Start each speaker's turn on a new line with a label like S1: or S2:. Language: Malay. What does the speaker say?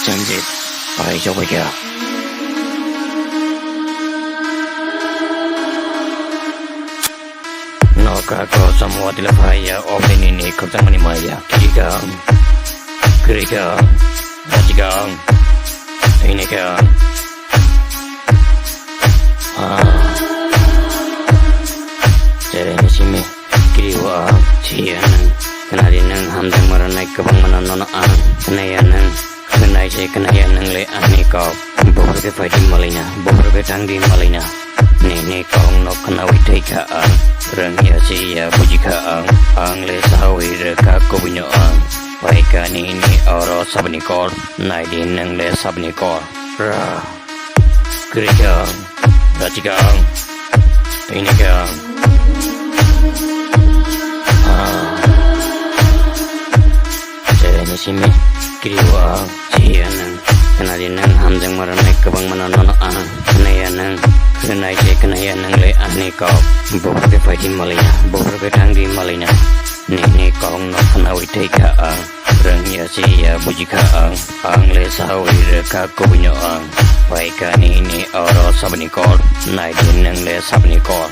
S1: SNJIT Pai cho bây giờ nó cả có semua tidak bahaya opini ini kau jangan maya KRIKHA Rajigang ini kan jadi ni sini kiriwa cian kenali nang hamdang maranai kebang mana nona kenayan nang kenai je kenayan nang le ani kau bohor ke fighting malina bohor ke tanggi malina ni kau no kenawi teka rang ya si ya bujika ang le sawi reka ko binyo baika ni oro sabni kol nai din nang le sabni kol ra KRIKHA Rajigang ini kan sini kiriwa cian kenali nang hamdang maranai kebang mana nona kenayan nang kenai je kenayan nang le ani kau bohor ke fighting malina bohor ke tanggi malina ni kau no kenawi teka rang ya si ya bujika ang le sawi reka ko binyo baika ni oro sabni kol nai din nang le sabni kol